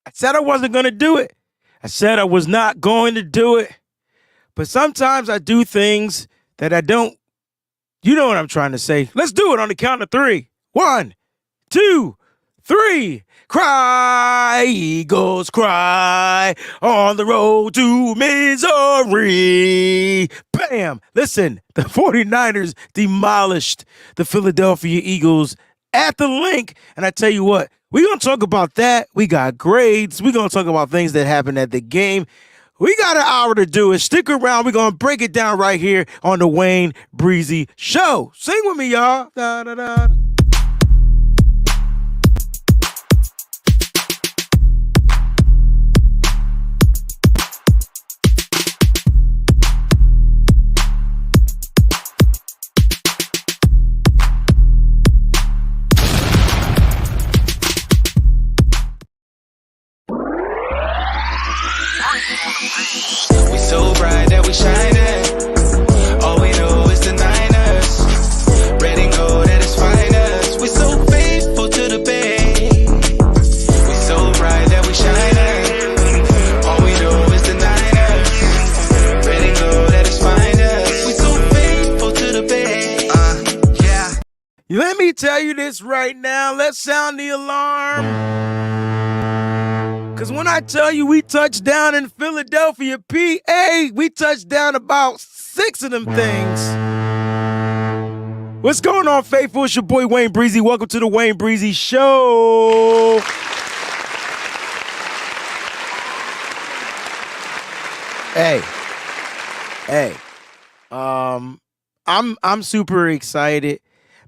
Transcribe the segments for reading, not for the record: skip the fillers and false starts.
I said I wasn't going to do it. I said I was not going to do it. But sometimes I do things that I don't. You know what I'm trying to say. Let's do it on the count of 3. 1, 2, 3. Cry, Eagles, cry on the road to misery. Bam! Listen, the 49ers demolished the Philadelphia Eagles at the link. And I tell you what, we're going to talk about that. We got grades. We're going to talk about things that happened at the game. We got an hour to do it. Stick around. We're going to break it down right here on the WayneBreezie Show. Sing with me, y'all. Da, da, da. We so bright that we shining. All we know is the Niners. Red and gold at its finest. We so faithful to the Bay. We so bright that we shining. All we know is the Niners. Red and gold at its finest. We so faithful to the Bay. Yeah. Let me tell you this right now. Let's sound the alarm. Because when I tell you we touched down in Philadelphia, PA, we touched down about 6 of them things. What's going on, faithful? It's your boy, WayneBreezie. Welcome to the WayneBreezie Show. Hey. I'm super excited.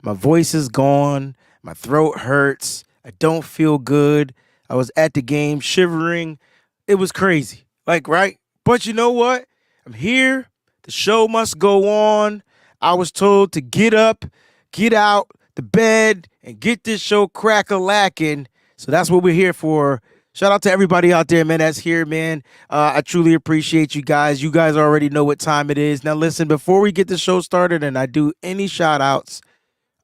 My voice is gone. My throat hurts. I don't feel good. I was at the game shivering. It was crazy. Right? But you know what? I'm here. The show must go on. I was told to get up, get out the bed, and get this show crack-a-lacking. So that's what we're here for. Shout out to everybody out there, man, that's here, man. I truly appreciate you guys. You guys already know what time it is. Now, listen, before we get the show started and I do any shout-outs,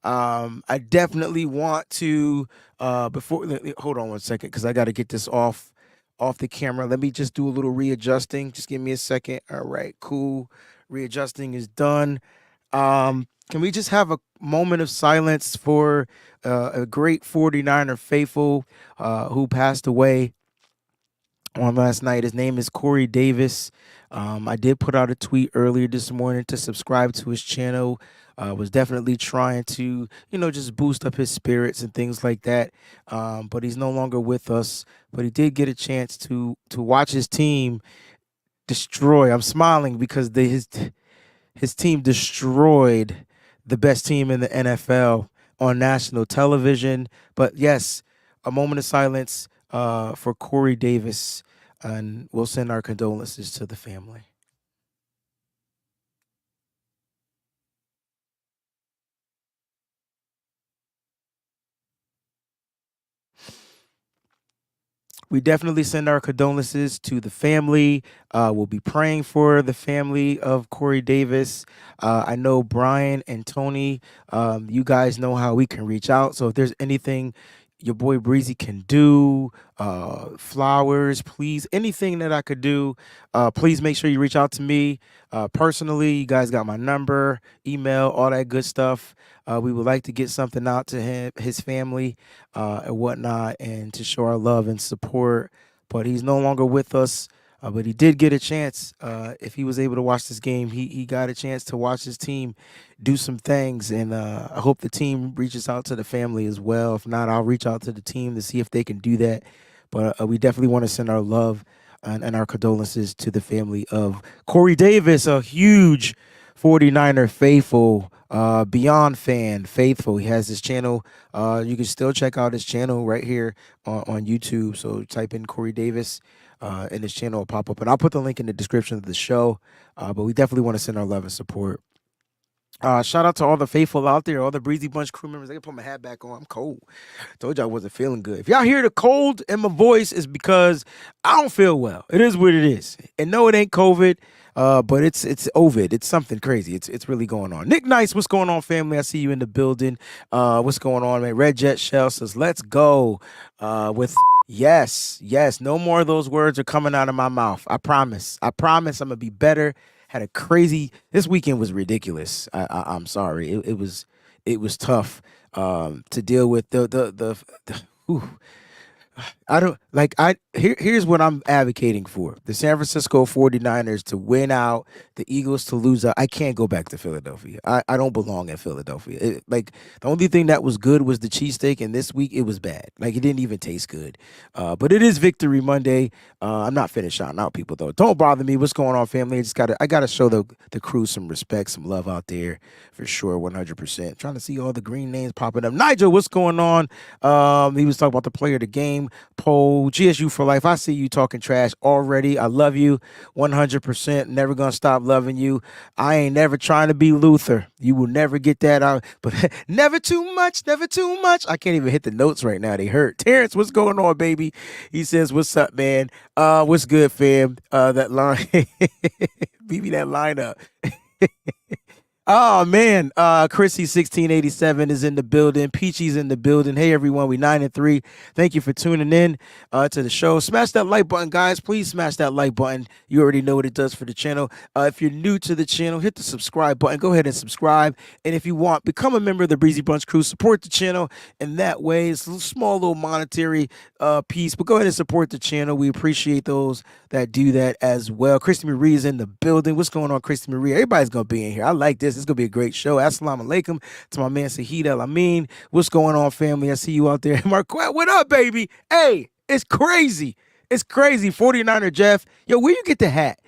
I definitely want to hold on one second because I got to get this off the camera. Let me just do a little readjusting. Just give me a second. All right, cool. Readjusting is done. Can we just have a moment of silence for a great 49er faithful who passed away on last night? His name is Corey Davis. I did put out a tweet earlier this morning to subscribe to his channel. Was definitely trying to, just boost up his spirits and things like that. But he's no longer with us. But he did get a chance to watch his team destroy. I'm smiling because his team destroyed the best team in the NFL on national television. But yes, a moment of silence for Corey Davis, and we'll send our condolences to the family. We definitely send our condolences to the family. We'll be praying for the family of Corey Davis. I know Brian and Tony, you guys know how we can reach out. So if there's anything your boy Breezy can do, flowers, please, anything that I could do, please make sure you reach out to me personally. You guys got my number, email, all that good stuff. We would like to get something out to him, his family, and whatnot, and to show our love and support. But he's no longer with us. But he did get a chance. If he was able to watch this game, he got a chance to watch his team do some things. And I hope the team reaches out to the family as well. If not, I'll reach out to the team to see if they can do that. But we definitely want to send our love and our condolences to the family of Corey Davis, a huge 49er faithful, beyond fan, faithful. He has his channel. You can still check out his channel right here on YouTube. So type in Corey Davis. And his channel will pop up, and I'll put the link in the description of the show. But we definitely want to send our love and support. Shout out to all the faithful out there, all the Breezy Bunch crew members. I can put my hat back on. I'm cold. Told you I wasn't feeling good. If y'all hear the cold in my voice, it's because I don't feel well. It is what it is. And no, it ain't COVID. But it's Ovid. It's something crazy. It's really going on. Nick Nice, what's going on, family? I see you in the building. What's going on, man? Red Jet Shell says, let's go with Yes, yes. No more of those words are coming out of my mouth. I promise. I promise I'm gonna be better. Had a crazy. This weekend was ridiculous. I'm sorry. It was tough to deal with whew. I don't like here's what I'm advocating for. The San Francisco 49ers to win out, the Eagles to lose out. I can't go back to Philadelphia. I don't belong in Philadelphia. Like the only thing that was good was the cheesesteak, and this week it was bad. Like it didn't even taste good. But it is Victory Monday. I'm not finished shouting out people though. Don't bother me. What's going on, family? I gotta show the crew some respect, some love out there for sure, 100%. Trying to see all the green names popping up. Nigel, what's going on? He was talking about the player of the game poll. GSU for life. I see you talking trash already. I love you 100%. Never gonna stop loving you. I ain't never trying to be Luther. You will never get that out. But never too much. Never too much. I can't even hit the notes right now. They hurt. Terrence, what's going on, baby? He says, "What's up, man? What's good, fam? That line, beat me that line up." Oh man, Chrissy 1687 is in the building. Peachy's in the building. Hey everyone, we 9-3. Thank you for tuning in to the show. Smash that like button, guys. Please smash that like button. You already know what it does for the channel. If you're new to the channel, hit the subscribe button. Go ahead and subscribe. And if you want, become a member of the Breezy Bunch crew. Support the channel in that way. It's a small little monetary piece, but go ahead and support the channel. We appreciate those that do that as well. Christy Marie is in the building. What's going on, Christy Marie? Everybody's gonna be in here. I like this. It's gonna be a great show. Assalamu alaikum to my man Sahid El Amin. What's going on, family? I see you out there. Marquette, what up, baby? Hey, it's crazy. It's crazy. 49er Jeff. Yo, where you get the hat?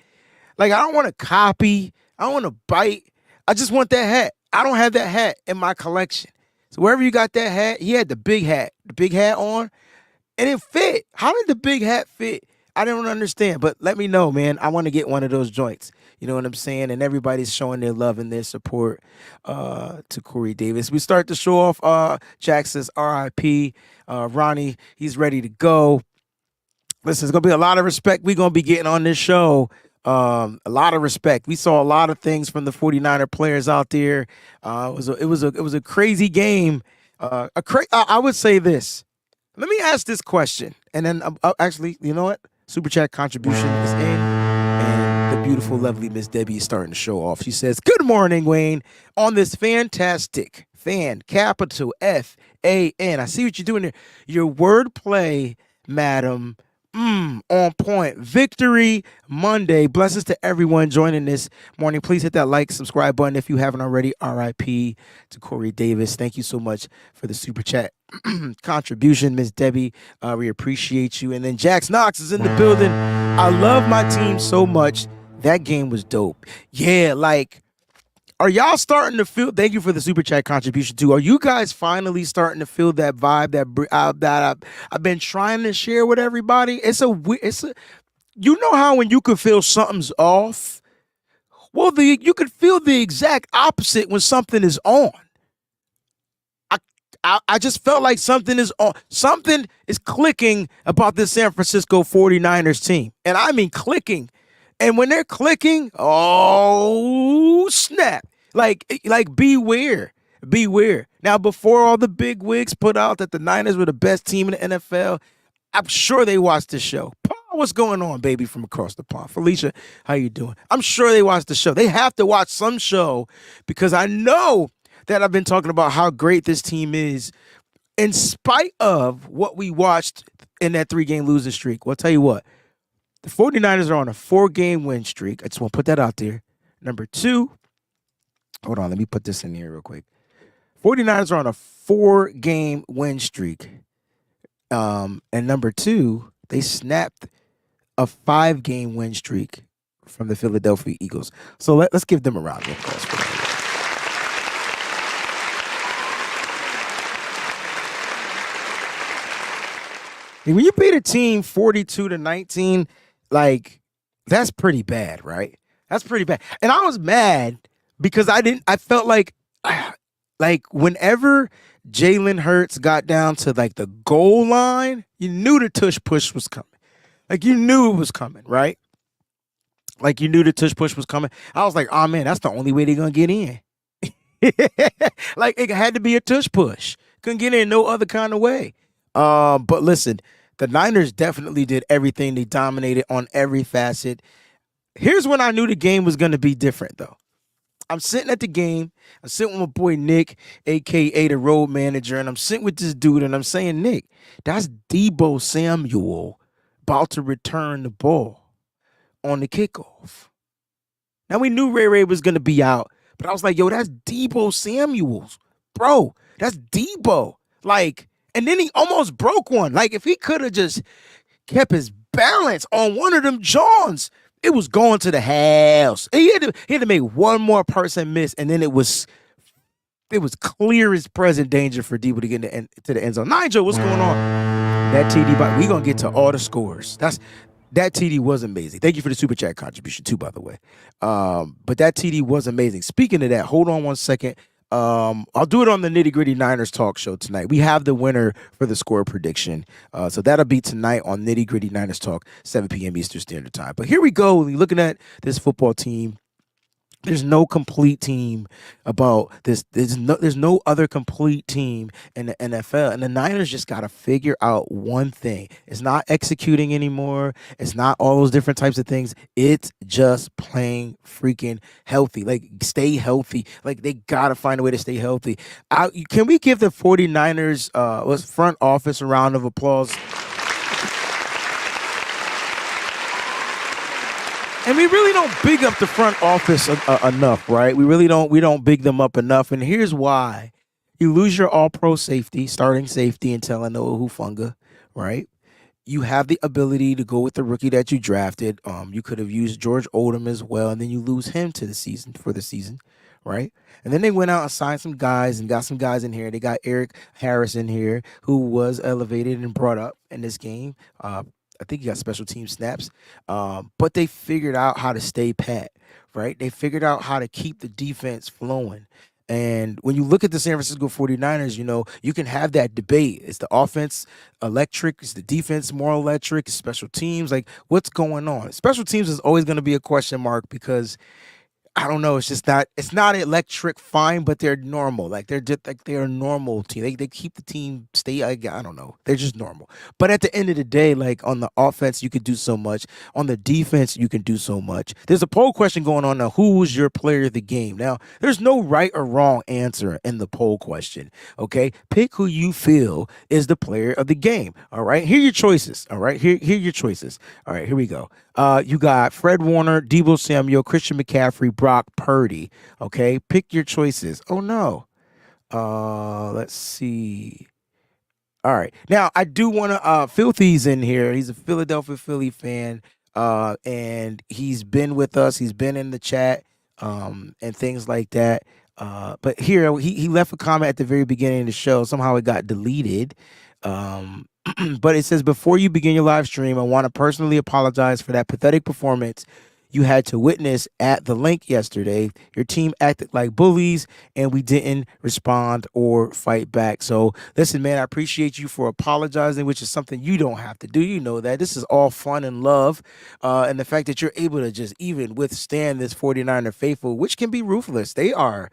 Like, I don't want to copy. I don't want to bite. I just want that hat. I don't have that hat in my collection. So wherever you got that hat, he had the big hat on, and it fit. How did the big hat fit? I don't understand, but let me know, man. I want to get one of those joints. You know what I'm saying? And everybody's showing their love and their support to Corey Davis. We start the show off. Jack says RIP. Ronnie, he's ready to go. Listen, it's going to be a lot of respect we're going to be getting on this show. A lot of respect. We saw a lot of things from the 49er players out there. It was a crazy game. I would say this. Let me ask this question, and then actually, you know what? Super chat contribution is in, and the beautiful, lovely Miss Debbie is starting to show off. She says, "Good morning, Wayne. On this fantastic capital FAN. I see what you're doing there. Your wordplay, madam." On point. Victory Monday. Blessings to everyone joining this morning. Please hit that like, subscribe button if you haven't already. RIP to Corey Davis. Thank you so much for the super chat contribution, Miss Debbie. We appreciate you. And then Jax Knox is in the building. I love my team so much. That game was dope. Yeah, like, are y'all starting to feel? Thank you for the super chat contribution too. Are you guys finally starting to feel that vibe that I've been trying to share with everybody? It's a. You know how when you could feel something's off? Well, you could feel the exact opposite when something is on. I just felt like something is on. Something is clicking about this San Francisco 49ers team, and I mean clicking. And when they're clicking, oh snap! Like beware. Now, before all the big wigs put out that the Niners were the best team in the NFL, I'm sure they watched the show. Paul, what's going on, baby, from across the pond? Felicia, how you doing? I'm sure they watched the show. They have to watch some show because I know that I've been talking about how great this team is in spite of what we watched in that 3-game losing streak. Well, I'll tell you what. The 49ers are on a 4-game win streak. I just want to put that out there. Number 2, hold on, let me put this in here real quick. 49ers are on a 4-game win streak. And number 2, they snapped a 5-game win streak from the Philadelphia Eagles. So let's give them a round of applause for that. And when you beat a team 42-19, like, that's pretty bad, right? That's pretty bad. And I was mad because I felt like whenever Jalen Hurts got down to like the goal line, you knew the tush push was coming. Like, you knew it was coming, right? Like, you knew the tush push was coming. I was like, oh man, that's the only way they're gonna get in. Like, it had to be a tush push. Couldn't get in no other kind of way. But listen, The Niners definitely did everything. They dominated on every facet. Here's when I knew the game was going to be different, though. I'm sitting at the game. I'm sitting with my boy Nick, aka the road manager, and I'm sitting with this dude, and I'm saying, Nick, that's Deebo Samuel about to return the ball on the kickoff. Now we knew Ray was gonna be out, but I was like, yo, that's Deebo Samuels, bro. That's Deebo. Like, and then he almost broke one. Like, if he could have just kept his balance on one of them Johns, it was going to the house. He had to make one more person miss, and then it was clear as present danger for Deebo to get to the end zone. Nigel, what's going on? That TD, but we gonna get to all the scores. That TD was amazing. Thank you for the super chat contribution too, by the way. But that TD was amazing. Speaking of that, hold on one second. I'll do it on the Nitty Gritty Niners talk show tonight. We have the winner for the score prediction. So that'll be tonight on Nitty Gritty Niners talk, 7 p.m. Eastern Standard Time. But here we go. We're looking at this football team. There's no complete team about this. There's no other complete team in the NFL. And the Niners just got to figure out one thing. It's not executing anymore. It's not all those different types of things. It's just playing freaking healthy. Like, stay healthy. Like, they got to find a way to stay healthy. Can we give the 49ers front office a round of applause? And we really don't big up the front office enough, right? We don't big them up enough. And here's why. You lose your all-pro safety, starting safety in Talanoa Hufanga, right? You have the ability to go with the rookie that you drafted. You could have used George Odom as well, and then you lose him for the season, right? And then they went out and signed some guys and got some guys in here. They got Eric Harris in here, who was elevated and brought up in this game. I think he got special team snaps. But they figured out how to stay pat, right? They figured out how to keep the defense flowing. And when you look at the San Francisco 49ers, you can have that debate. Is the offense electric? Is the defense more electric? Is special teams? Like, what's going on? Special teams is always going to be a question mark because I don't know. It's not electric fine, but they're normal. Like, they're a normal team. They keep the team I don't know. They're just normal. But at the end of the day, like, on the offense, you could do so much. On the defense, you can do so much. There's a poll question going on now. Who was your player of the game? Now, there's no right or wrong answer in the poll question. Okay? Pick who you feel is the player of the game. All right? Here are your choices. All right? Here are your choices. All right, here we go. You got Fred Warner, Deebo Samuel, Christian McCaffrey, Brock Purdy. Okay, pick your choices. Oh no. Let's see. All right. Now I do want to Filthy's in here. He's a Philadelphia Philly fan. And he's been with us. He's been in the chat, and things like that. But here he left a comment at the very beginning of the show. Somehow it got deleted. But it says, before you begin your live stream, I want to personally apologize for that pathetic performance you had to witness at the link yesterday. Your team acted like bullies, and we didn't respond or fight back. So listen, man, I appreciate you for apologizing, which is something you don't have to do. You know that. This is all fun and love. And the fact that you're able to just even withstand this 49er faithful, which can be ruthless. They're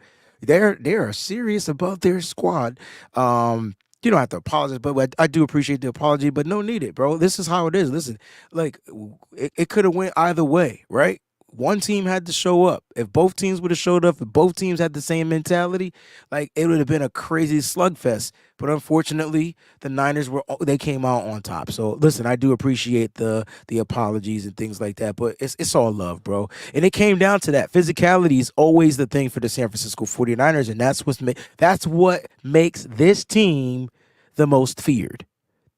serious about their squad. You don't have to apologize, but I do appreciate the apology, but no need it, bro. This is how it is. Listen, like, it could have went either way, right? One team had to show up. If both teams would have showed up, if both teams had the same mentality, like, it would have been a crazy slugfest. But unfortunately, the Niners they came out on top. So listen, I do appreciate the apologies and things like that, but it's all love, bro. And it came down to that. Physicality is always the thing for the San Francisco 49ers, and that's what makes this team the most feared.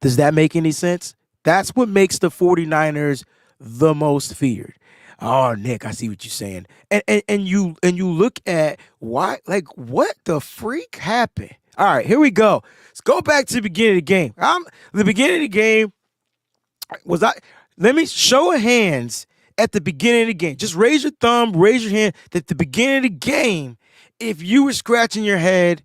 Does that make any sense? That's what makes the 49ers the most feared. Oh, Nick, I see what you're saying. And you look at why, like, what the freak happened? All right, here we go. Let's go back to the beginning of the game. The beginning of the game let me show of hands at the beginning of the game. Just raise your thumb, raise your hand at the beginning of the game if you were scratching your head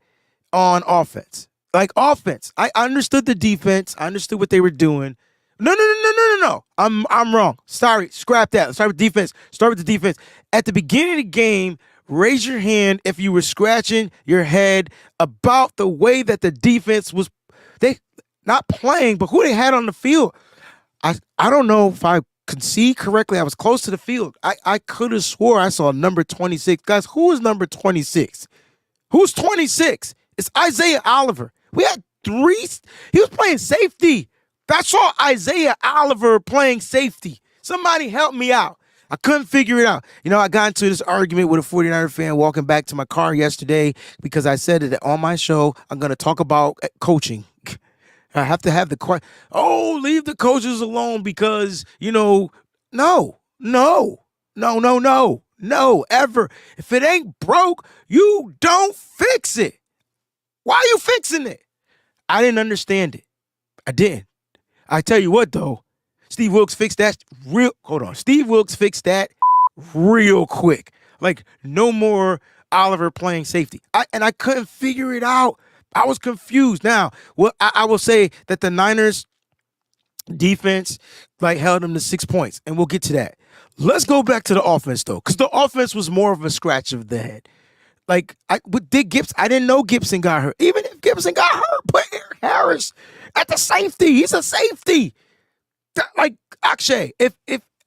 on offense. Like, offense. I understood the defense. I understood what they were doing. No. I'm wrong. Sorry. Scrap that. Let's start with defense. Start with the defense. At the beginning of the game, raise your hand if you were scratching your head about the way that the defense was. not playing, but who they had on the field. I don't know if I could see correctly. I was close to the field. I could have swore I saw number 26. Guys, who is number 26? Who's 26? It's Isaiah Oliver. We had three. He was playing safety. I saw Isaiah Oliver playing safety. Somebody help me out. I couldn't figure it out. I got into this argument with a 49er fan walking back to my car yesterday because I said that on my show, I'm going to talk about coaching. I have to have the question. Oh, leave the coaches alone because, no, no, no, no, no, ever. If it ain't broke, you don't fix it. Why are you fixing it? I didn't understand it. I didn't. I tell you what, though, Steve Wilkes fixed that Steve Wilkes fixed that real quick. Like, no more Oliver playing safety. I couldn't figure it out. I was confused. Now, I will say that the Niners defense held them to 6 points, and we'll get to that. Let's go back to the offense, though, because the offense was more of a scratch of the head. With Dick Gibson, I didn't know Gibson got hurt. Even if Gibson got hurt, put Eric Harris at the safety. He's a safety. Akshay, if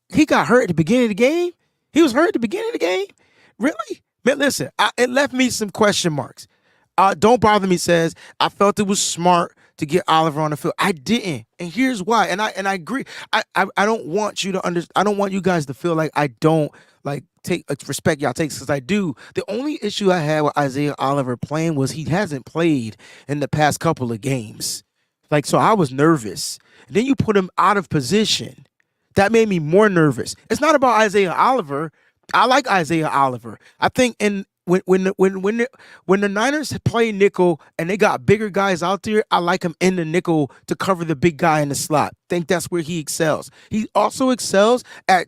he got hurt at the beginning of the game, he was hurt at the beginning of the game? Really? Man, listen, it left me some question marks. Don't Bother Me says, I felt it was smart to get Oliver on the field. I didn't. And here's why. And I agree. I don't want you to understand. I don't want you guys to feel like I don't take respect y'all takes, because I do. The only issue I had with Isaiah Oliver playing was he hasn't played in the past couple of games. So I was nervous. And then you put him out of position. That made me more nervous. It's not about Isaiah Oliver. I like Isaiah Oliver. I think when the Niners play nickel and they got bigger guys out there, I like him in the nickel to cover the big guy in the slot. Think that's where he excels. He also excels at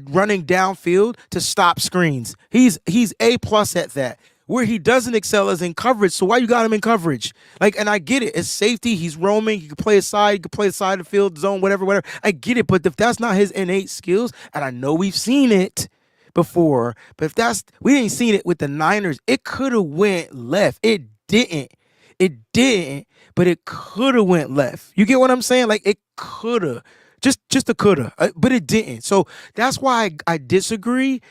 running downfield to stop screens. He's A+ at that. Where he doesn't excel is in coverage. So why you got him in coverage? And I get it. It's safety. He's roaming. He can play a side. He can play the side of the field, zone, whatever. I get it. But if that's not his innate skills, and I know we've seen it before, but if we ain't seen it with the Niners, it could have went left. It didn't, but it could have went left. You get what I'm saying? It could have, just a could have, but it didn't. So that's why I disagree.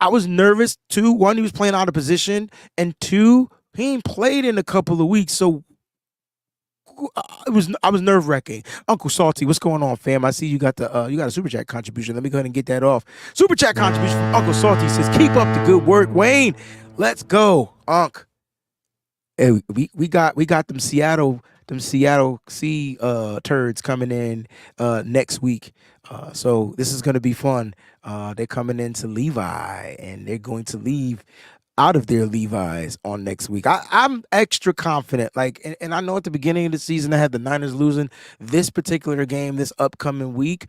I was nervous too. One, he was playing out of position, and two, he ain't played in a couple of weeks. So I was nerve wracking. Uncle Salty, what's going on, fam? I see you got a super chat contribution. Let me go ahead and get that off. Super chat contribution from Uncle Salty says, "Keep up the good work, Wayne. Let's go, Unc." Hey, we got them Seattle Sea turds coming in next week. So this is gonna be fun. They're coming into Levi, and they're going to leave out of their Levi's on next week. I'm extra confident. And I know at the beginning of the season I had the Niners losing this particular game this upcoming week,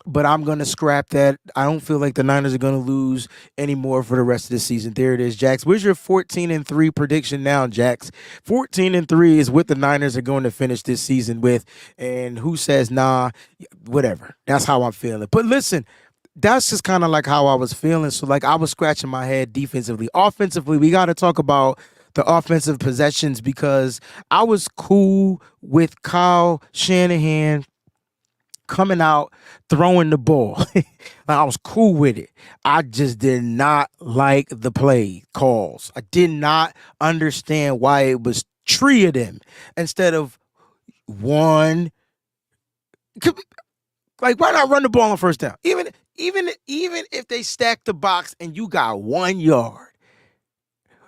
but I'm going to scrap that. I don't feel like the Niners are going to lose anymore for the rest of the season. There it is, Jax. Where's your 14-3 prediction now, Jax? 14-3 is what the Niners are going to finish this season with, and who says nah, whatever. That's how I'm feeling. But listen, that's just kind of how I was feeling. So I was scratching my head defensively. Offensively, we got to talk about the offensive possessions, because I was cool with Kyle Shanahan coming out throwing the ball. I was cool with it. I just did not like the play calls. I did not understand why it was 3 of them instead of 1. Why not run the ball on first down? Even if they stack the box and you got 1 yard,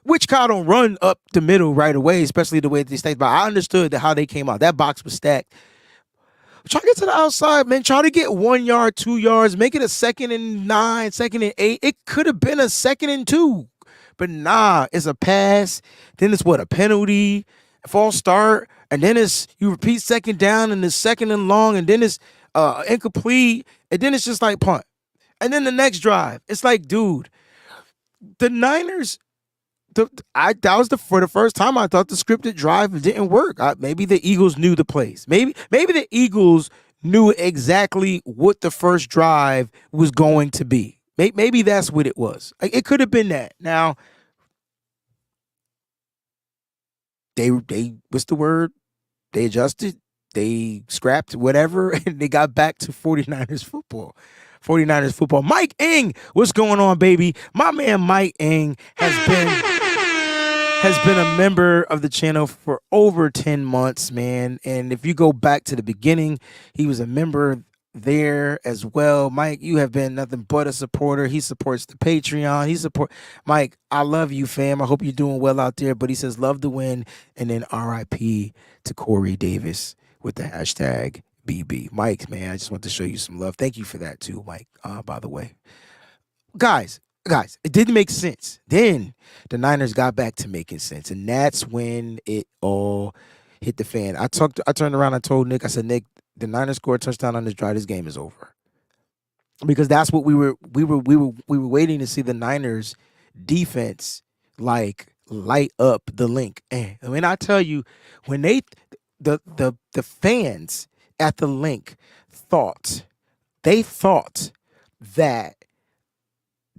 which Kyle don't run up the middle right away, especially the way they stacked. But I understood how they came out. That box was stacked. Try to get to the outside, man. Try to get 1 yard, 2 yards. Make it a 2nd and 9, 2nd and 8. It could have been a 2nd and 2. But nah, it's a pass. Then it's a penalty, false start. And then you repeat 2nd down, and it's 2nd and long. And then it's incomplete. And then it's just punt. And then the next drive, it's dude, the Niners, that was for the first time I thought the scripted drive didn't work. Maybe the Eagles knew the plays. Maybe the Eagles knew exactly what the first drive was going to be. Maybe that's what it was. It could have been that. Now, they what's the word? They adjusted. they scrapped whatever and they got back to 49ers football. 49ers football. Mike Ing, what's going on, baby? My man Mike Ing has been a member of the channel for over 10 months, man. And if you go back to the beginning, he was a member there as well. Mike, you have been nothing but a supporter. He supports the Patreon. Mike, I love you, fam. I hope you're doing well out there. But he says love to win, and then RIP to Corey Davis with the hashtag BB. Mike, man, I just want to show you some love. Thank you for that too, Mike, by the way. Guys, it didn't make sense. Then the Niners got back to making sense, and that's when it all hit the fan. I turned around, I told Nick, I said, Nick, the Niners scored a touchdown on this drive. This game is over. Because that's what we were waiting to see the Niners defense like light up the link. And when I tell you, when the fans at the link thought that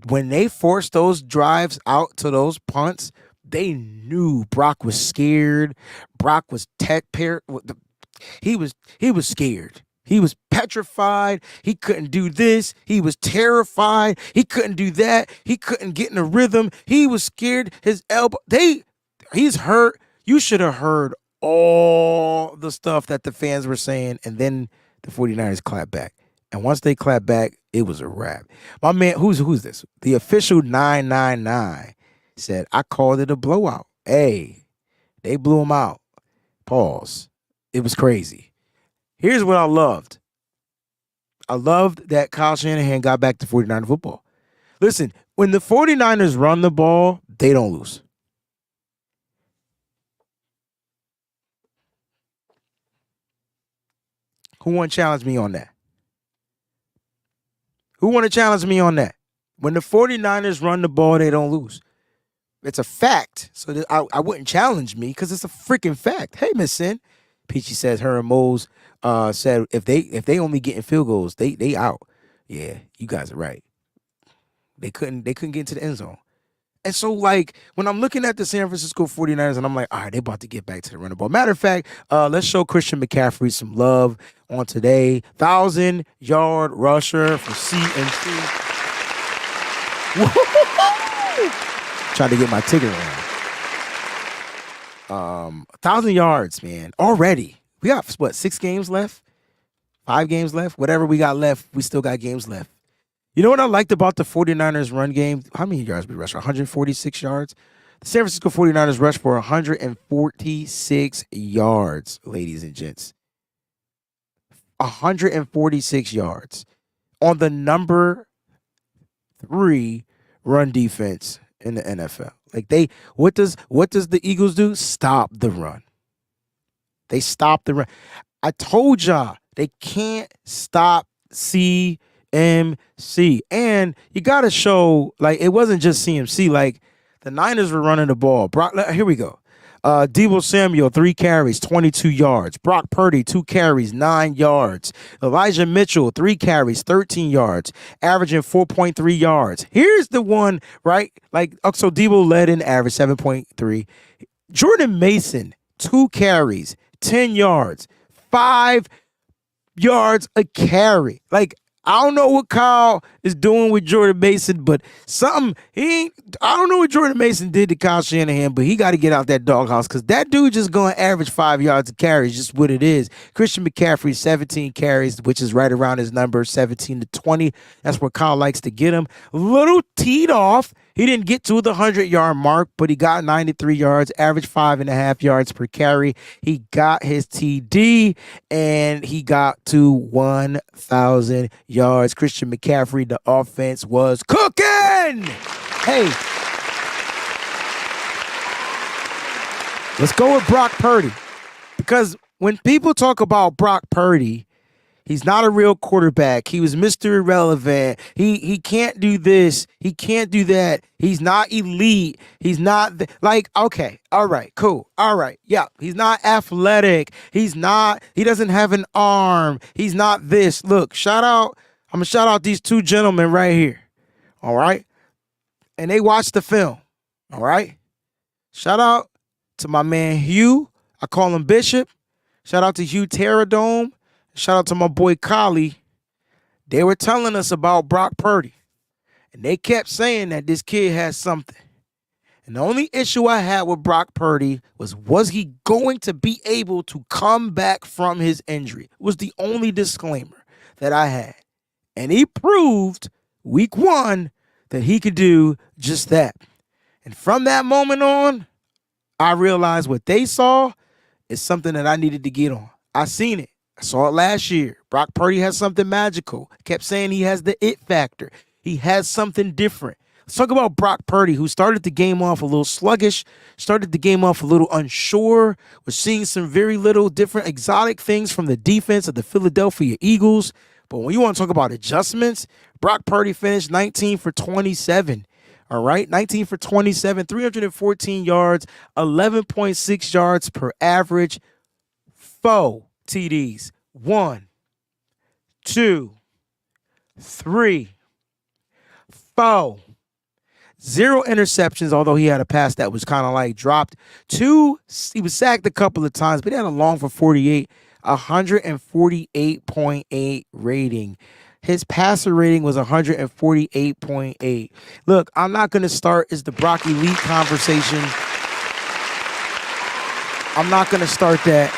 when they forced those drives out to those punts, they knew Brock was scared. Brock was he was scared. He was petrified. He couldn't do this. He was terrified. He couldn't do that. He couldn't get in a rhythm. He was scared. His elbow. He's hurt. You should have heard all the stuff that the fans were saying, and then the 49ers clapped back. And once they clapped back, it was a wrap. My man, who's this? The official 999 said, I called it a blowout. Hey, they blew him out. Pause. It was crazy. Here's what I loved. I loved that Kyle Shanahan got back to 49er football. Listen, when the 49ers run the ball, they don't lose. Who want to challenge me on that? When the 49ers run the ball, they don't lose. It's a fact. So I wouldn't challenge me because it's a freaking fact. Hey, Miss Sin. Peachy says her and Moles said if they only getting field goals, they out. Yeah, you guys are right. They couldn't get into the end zone. And so, like, when I'm looking at the San Francisco 49ers and I'm like, all right, they about to get back to the running ball. Matter of fact, let's show Christian McCaffrey some love on today. 1,000-yard rusher for CMC. Trying to get my ticket around. 1,000 yards, man, already. We got, 6 games left? 5 games left? Whatever we got left, we still got games left. You know what I liked about the 49ers run game? How many yards we rushed? 146 yards. The San Francisco 49ers rushed for 146 yards, ladies and gents. 146 yards on the number 3 run defense in the NFL. Like what does the Eagles do? Stop the run. They stop the run. I told y'all they can't stop CMC. And you got to show, like, it wasn't just CMC. Like, the Niners were running the ball. Here we go. Deebo Samuel, 3 carries, 22 yards. Brock Purdy, 2 carries, 9 yards. Elijah Mitchell, 3 carries, 13 yards, averaging 4.3 yards. Here's the one, right? Like, so Deebo led in average, 7.3. Jordan Mason, 2 carries, 10 yards, 5 yards a carry. Like, I don't know what Kyle is doing with Jordan Mason, but I don't know what Jordan Mason did to Kyle Shanahan, but he got to get out that doghouse because that dude just going to average 5 yards a carry is just what it is. Christian McCaffrey, 17 carries, which is right around his number, 17 to 20. That's where Kyle likes to get him. Little teed off. He didn't get to the 100-yard mark, but he got 93 yards, average 5.5 yards per carry. He got his TD, and he got to 1,000 yards. Christian McCaffrey, the offense was cooking. Hey, let's go with Brock Purdy. Because when people talk about Brock Purdy, he's not a real quarterback. He was Mr. Irrelevant. He can't do this. He can't do that. He's not elite. He's not okay. All right, cool. All right. Yeah. He's not athletic. He doesn't have an arm. He's not this. Look, I'm going to shout out these 2 gentlemen right here. All right. And they watched the film. All right. Shout out to my man Hugh. I call him Bishop. Shout out to Hugh Terradome. Shout out to my boy Collie. They were telling us about Brock Purdy. And they kept saying that this kid has something. And the only issue I had with Brock Purdy was he going to be able to come back from his injury? It was the only disclaimer that I had. And he proved week 1 that he could do just that. And from that moment on, I realized what they saw is something that I needed to get on. I seen it. I saw it last year. Brock Purdy has something magical. Kept saying he has the it factor. He has something different. Let's talk about Brock Purdy, who started the game off a little sluggish, started the game off a little unsure, was seeing some very little different exotic things from the defense of the Philadelphia Eagles. But when you want to talk about adjustments, Brock Purdy finished 19 for 27. All right, 19 for 27, 314 yards, 11.6 yards per average, 4 TDs, 1, 2, 3, 4. 0 interceptions, although he had a pass that was kind of like dropped. 2, he was sacked a couple of times, but he had a long for 48, 148.8 rating. His passer rating was 148.8. Look, I'm not going to start the Brock Elite conversation. I'm not going to start that.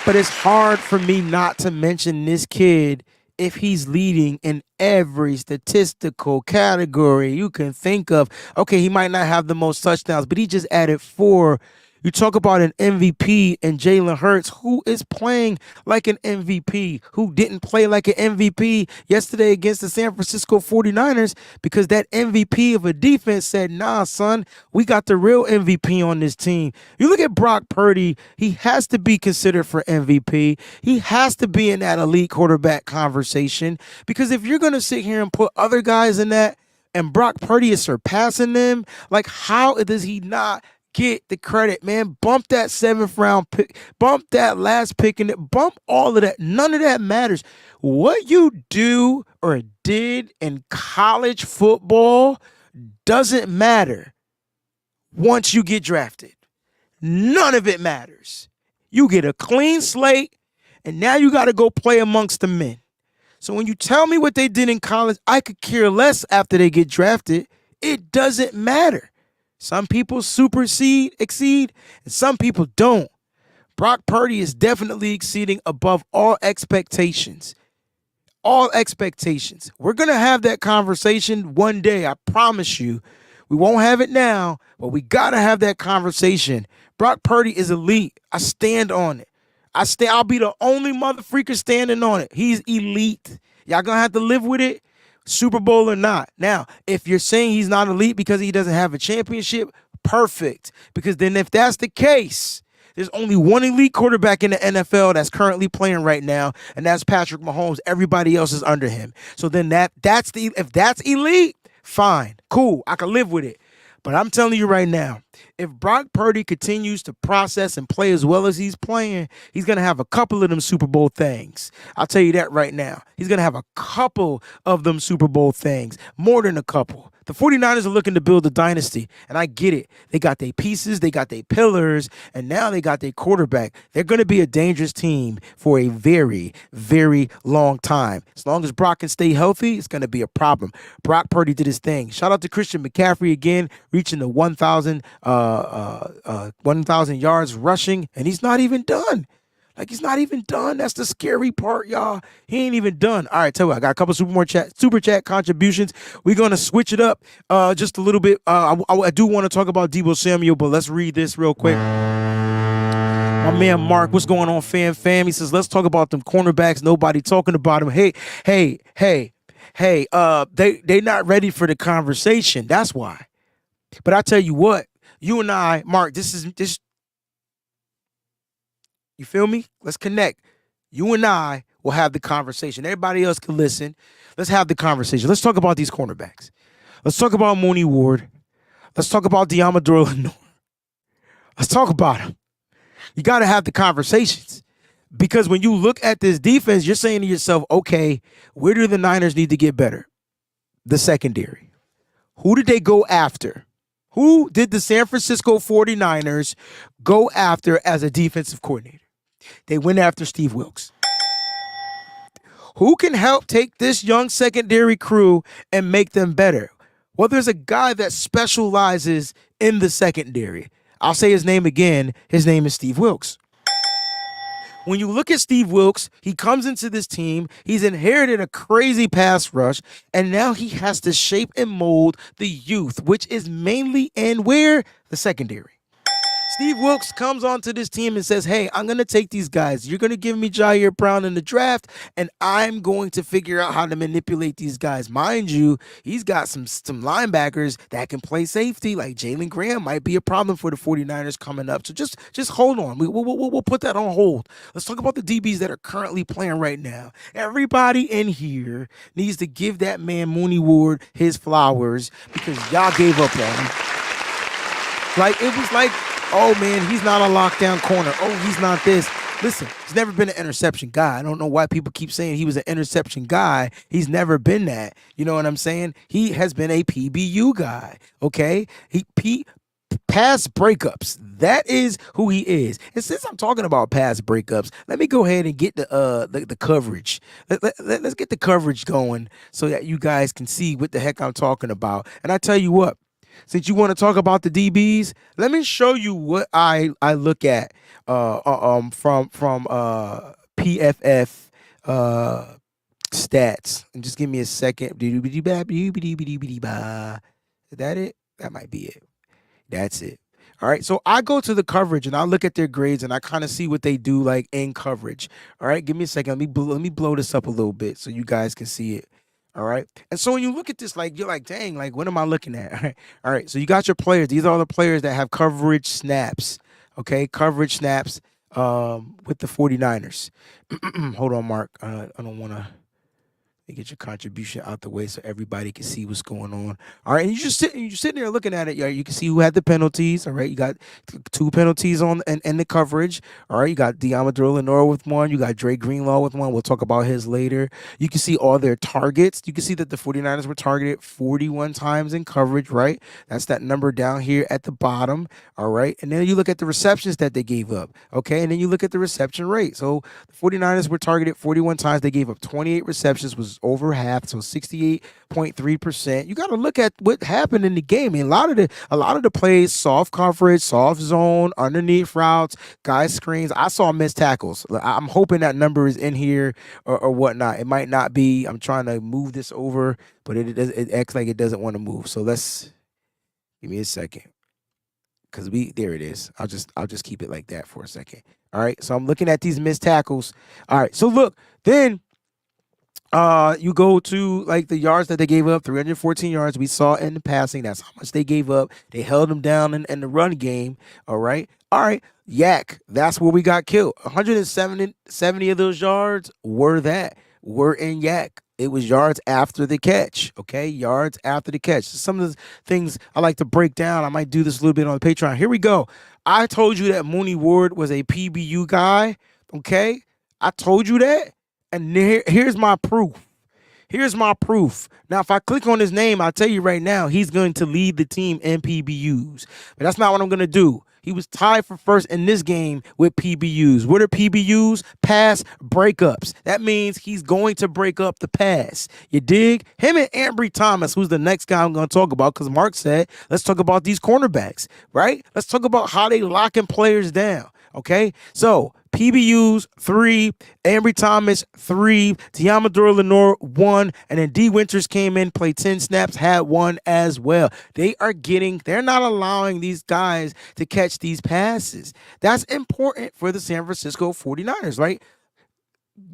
But it's hard for me not to mention this kid if he's leading in every statistical category you can think of. Okay, he might not have the most touchdowns, but he just added 4. You talk about an MVP and Jalen Hurts, who is playing like an MVP, who didn't play like an MVP yesterday against the San Francisco 49ers because that MVP of a defense said, nah, son, we got the real MVP on this team. You look at Brock Purdy, he has to be considered for MVP. He has to be in that elite quarterback conversation because if you're going to sit here and put other guys in that and Brock Purdy is surpassing them, like how does he not get the credit, man? Bump that 7th round pick, bump that last pick, and bump all of that. None of that matters. What you do or did in college football doesn't matter once you get drafted. None of it matters. You get a clean slate, and now you got to go play amongst the men. So when you tell me what they did in college, I could care less after they get drafted. It doesn't matter. Some people exceed, and some people don't. Brock Purdy is definitely exceeding above all expectations. All expectations. We're going to have that conversation one day, I promise you. We won't have it now, but we got to have that conversation. Brock Purdy is elite. I stand on it. I'll be the only motherfreaker standing on it. He's elite. Y'all going to have to live with it. Super Bowl or not. Now, if you're saying he's not elite because he doesn't have a championship, perfect. Because then if that's the case, there's only one elite quarterback in the NFL that's currently playing right now, and that's Patrick Mahomes. Everybody else is under him. So then if that's elite, fine, cool, I can live with it. But I'm telling you right now, if Brock Purdy continues to process and play as well as he's playing, he's going to have a couple of them Super Bowl things. I'll tell you that right now. He's going to have a couple of them Super Bowl things, more than a couple. The 49ers are looking to build a dynasty, and I get it. They got their pieces, they got their pillars, and now they got their quarterback. They're going to be a dangerous team for a very, very long time. As long as Brock can stay healthy, it's going to be a problem. Brock Purdy did his thing. Shout out to Christian McCaffrey again, reaching the 1,000 yards rushing, and he's not even done. Like, he's not even done. That's the scary part, y'all. He ain't even done. All right, tell you what, I got a couple super chat contributions. We're going to switch it up just a little bit. I do want to talk about Deebo Samuel, but let's read this real quick. My man Mark, what's going on, fam? He says, let's talk about them cornerbacks. Nobody talking about them. Hey, they not ready for the conversation. That's why. But I tell you what, you and I, Mark, this. You feel me? Let's connect. You and I will have the conversation. Everybody else can listen. Let's have the conversation. Let's talk about these cornerbacks. Let's talk about Mooney Ward. Let's talk about Diamador Lenore. Let's talk about him. You got to have the conversations. Because when you look at this defense, you're saying to yourself, okay, where do the Niners need to get better? The secondary. Who did they go after? Who did the San Francisco 49ers go after as a defensive coordinator? They went after Steve Wilks. Who can help take this young secondary crew and make them better? Well, there's a guy that specializes in the secondary. I'll say his name again. His name is Steve Wilks. When you look at Steve Wilks, he comes into this team, he's inherited a crazy pass rush, and now he has to shape and mold the youth, which is mainly in where? The secondary. Steve Wilks comes onto this team and says, hey, I'm going to take these guys. You're going to give me Jair Brown in the draft, and I'm going to figure out how to manipulate these guys. Mind you, he's got some linebackers that can play safety, like Jalen Graham might be a problem for the 49ers coming up. So just hold on. We'll put that on hold. Let's talk about the DBs that are currently playing right now. Everybody in here needs to give that man Mooney Ward his flowers because y'all gave up on him. Like, it was like, oh, man, he's not a lockdown corner. Oh, he's not this. Listen, he's never been an interception guy. I don't know why people keep saying he was an interception guy. He's never been that. You know what I'm saying? He has been a PBU guy, okay? Pass breakups. That is who he is. And since I'm talking about pass breakups, let me go ahead and get the coverage. Let's get the coverage going so that you guys can see what the heck I'm talking about. And I tell you what, since you want to talk about the DBs, let me show you what I look at from PFF stats. And just give me a second. Is that it? That might be it. That's it. All right. So I go to the coverage and I look at their grades and I kind of see what they do like in coverage. All right. Give me a second. Let me blow this up a little bit so you guys can see it. All right. And so when you look at this, like, you're like, dang, like, what am I looking at? All right. All right. So you got your players. These are all the players that have coverage snaps. Okay. Coverage snaps with the 49ers. Hold on, Mark. I don't want to get your contribution out the way so everybody can see what's going on. All right, and you're sitting there looking at it. You can see who had the penalties. All right, you got 2 penalties on and the coverage. All right, you got Deebo Samuel with 1. You got Greenlaw with 1. We'll talk about his later. You can see all their targets. You can see that the 49ers were targeted 41 times in coverage, right? That's that number down here at the bottom. All right, and then you look at the receptions that they gave up. Okay, and then you look at the reception rate. So the 49ers were targeted 41 times. They gave up 28 receptions, was over half, so 68.3%. You got to look at what happened in the game. I mean, a lot of the plays, soft coverage, soft zone, underneath routes, guys screens. I saw missed tackles. I'm hoping that number is in here or whatnot. It might not be. I'm trying to move this over, but it acts like it doesn't want to move. So let's give me a second. Because there it is. I'll just keep it like that for a second. All right. So I'm looking at these missed tackles. All right. So look, then you go to like the yards that they gave up, 314 yards. We saw in the passing. That's how much they gave up. They held them down in the run game. All right. All right. Yak. That's where we got killed. 170 of those yards were in Yak. It was yards after the catch. Okay. Yards after the catch. Some of the things I like to break down. I might do this a little bit on the Patreon. Here we go. I told you that Mooney Ward was a PBU guy. Okay. I told you that. And here's my proof. Here's my proof. Now, if I click on his name, I'll tell you right now, he's going to lead the team in PBUs. But that's not what I'm going to do. He was tied for first in this game with PBUs. What are PBUs? Pass breakups. That means he's going to break up the pass. You dig? Him and Ambry Thomas, who's the next guy I'm going to talk about, because Mark said, let's talk about these cornerbacks, right? Let's talk about how they locking players down, okay? So PBUs 3, Ambry Thomas 3, Deebo Samuel 1, and then D Winters came in, played 10 snaps, had 1 as well. They're not allowing these guys to catch these passes. That's important for the San Francisco 49ers, right?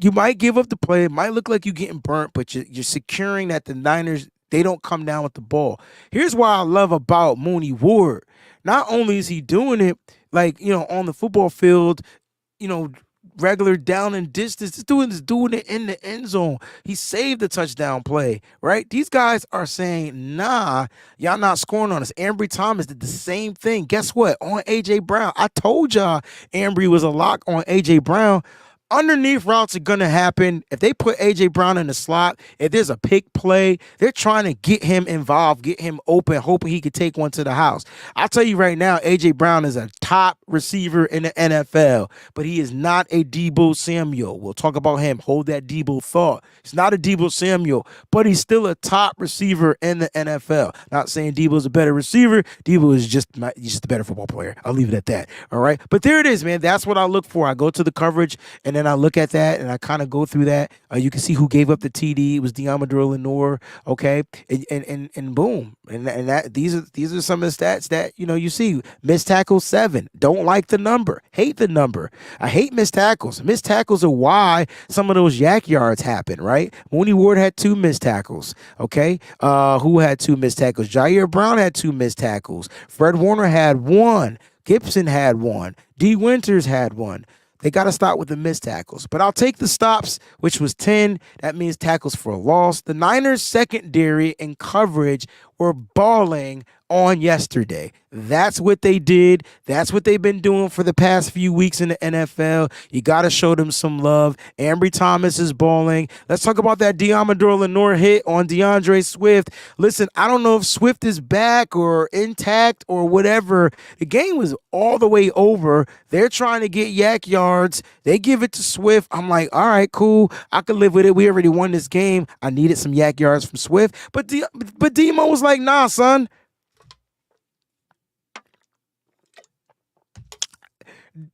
You might give up the play. It might look like you're getting burnt, but you're securing that the Niners, they don't come down with the ball. Here's what I love about Mooney Ward. Not only is he doing it, like, on the football field, regular down and distance. This dude is doing it in the end zone. He saved the touchdown play, right? These guys are saying, nah, y'all not scoring on us. Ambry Thomas did the same thing. Guess what? On A.J. Brown. I told y'all Ambry was a lock on A.J. Brown. underneath routes are going to happen. If they put A.J. Brown in the slot, if there's a pick play, they're trying to get him involved, get him open, hoping he could take one to the house. I'll tell you right now, A.J. Brown is a top receiver in the NFL, but he is not a Deebo Samuel. We'll talk about him. Hold that Deebo thought. He's not a Deebo Samuel, but he's still a top receiver in the NFL. Not saying Deebo's a better receiver. Deebo is just a better football player. I'll leave it at that. All right. But there it is, man. That's what I look for. I go to the coverage and then I look at that and I kind of go through that. You can see who gave up the TD. It was Deommodore Lenoir. Okay. And boom. And that these are some of the stats that, you see. Missed tackles 7. Don't like the number. Hate the number. I hate missed tackles. Missed tackles are why some of those yak yards happen, right? Mooney Ward had 2 missed tackles. Okay. Who had 2 missed tackles? Jair Brown had 2 missed tackles. Fred Warner had 1. Gibson had 1. D. Winters had 1. They got to stop with the missed tackles. But I'll take the stops, which was 10. That means tackles for a loss. The Niners' secondary and coverage were balling on yesterday. That's what they did. That's what they've been doing for the past few weeks in the NFL. You got to show them some love. Ambry Thomas is balling. Let's talk about that Deommodore Lenoir hit on DeAndre Swift. Listen, I don't know if Swift is back or intact or whatever. The game was all the way over. They're trying to get yak yards. They give it to Swift. I'm like, all right, cool. I can live with it. We already won this game. I needed some yak yards from Swift. But Demo was like, nah, son.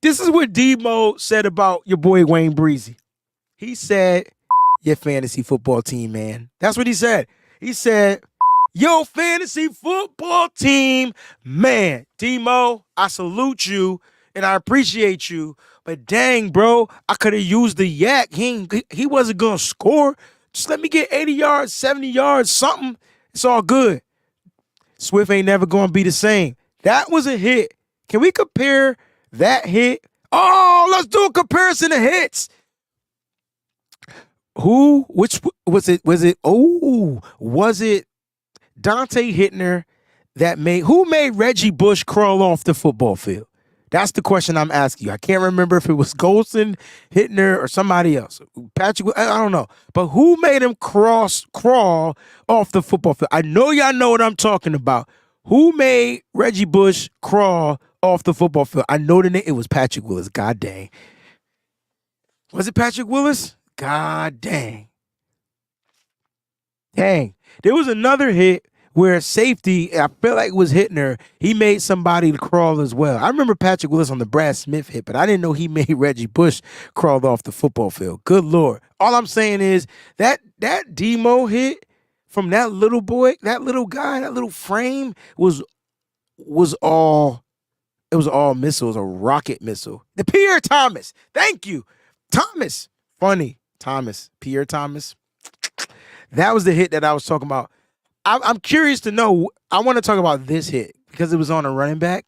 This is what Deebo said about your boy WayneBreezie. He said, your fantasy football team, man. That's what he said. He said, yo, fantasy football team, man. Demo, I salute you and I appreciate you. But dang, bro, I could have used the yak. He wasn't going to score. Just let me get 80 yards, 70 yards, something. It's all good. Swift ain't never going to be the same. That was a hit. Can we compare that hit? Oh, let's do a comparison of hits. Which was it? Was it Dante Hittner who made Reggie Bush crawl off the football field? That's the question I'm asking you. I can't remember if it was Golson, Hittner, or somebody else. Patrick, I don't know. But who made him crawl off the football field? I know y'all know what I'm talking about. Who made Reggie Bush crawl off the football field? I know the name. It was Patrick Willis. God dang. Was it Patrick Willis? God dang. Dang. There was another hit where safety, I feel like it was Hittner, he made somebody to crawl as well. I remember Patrick Willis on the Brad Smith hit, but I didn't know he made Reggie Bush crawl off the football field. Good Lord. All I'm saying is that Demo hit from that little boy, that little guy, that little frame was all missiles, a rocket missile. The Pierre Thomas. Thank you. Thomas. Funny. Thomas. Pierre Thomas. That was the hit that I was talking about. I'm curious to know. I want to talk about this hit because it was on a running back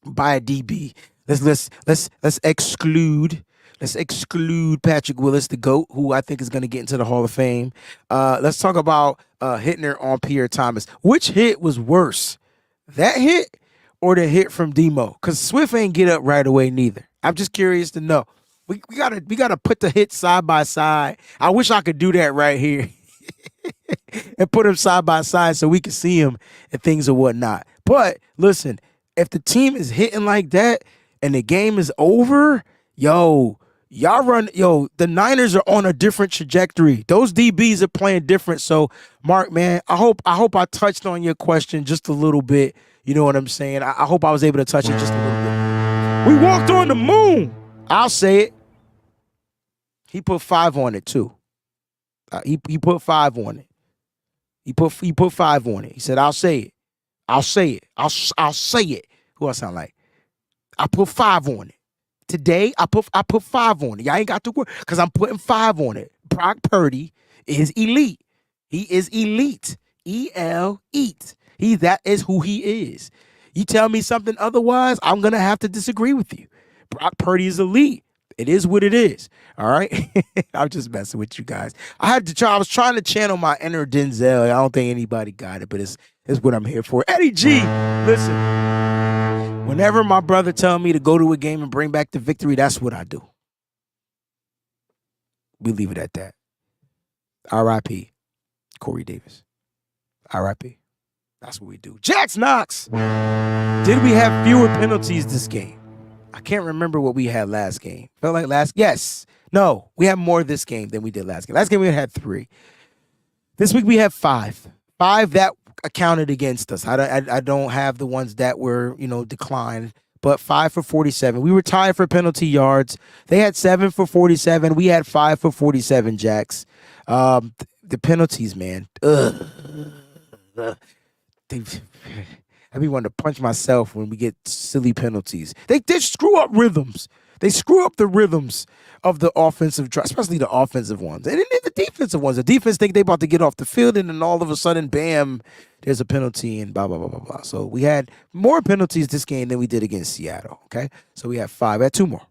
by a DB. Let's exclude Patrick Willis, the GOAT, who I think is going to get into the Hall of Fame. Let's talk about Hittner on Pierre Thomas. Which hit was worse, that hit or the hit from Demo? Because Swift ain't get up right away neither. I'm just curious to know. We gotta put the hits side by side. I wish I could do that right here. And put them side by side so we can see them and things or whatnot. But listen, if the team is hitting like that and the game is over, the Niners are on a different trajectory. Those DBs are playing different. So, Mark, man, I hope I touched on your question just a little bit. You know what I'm saying? I hope I was able to touch it just a little bit. We walked on the moon. I'll say it. He put 5 on it too. He put 5 on it. He put 5 on it. He said, I'll say it. I'll say it. I'll say it. Who I sound like? I put 5 on it. Today, I put 5 on it. Y'all ain't got to work because I'm putting 5 on it. Brock Purdy is elite. He is elite. EL-EAT. That is who he is. You tell me something otherwise, I'm going to have to disagree with you. Brock Purdy is elite. It is what it is. All right. I'm just messing with you guys. I was trying to channel my inner Denzel. I don't think anybody got it, but it's what I'm here for. Eddie G, listen. Whenever my brother tell me to go to a game and bring back the victory, that's what I do. We leave it at that. R.I.P. Corey Davis. R.I.P. That's what we do. Jax Knox. Did we have fewer penalties this game? I can't remember what we had last game. Felt like yes. No, we had more this game than we did last game. Last game we had 3. This week we have 5. 5 that accounted against us. I don't have the ones that were, declined, but 5 for 47. We were tied for penalty yards. They had 7 for 47. We had 5 for 47, Jax. The penalties, man. Ugh. I be wanting to punch myself when we get silly penalties. They screw up rhythms. They screw up the rhythms of the offensive drive, especially the offensive ones. And then the defensive ones. The defense think they about to get off the field, and then all of a sudden, bam, there's a penalty and blah, blah, blah, blah, blah. So we had more penalties this game than we did against Seattle, okay? So we had 5. We had 2 more.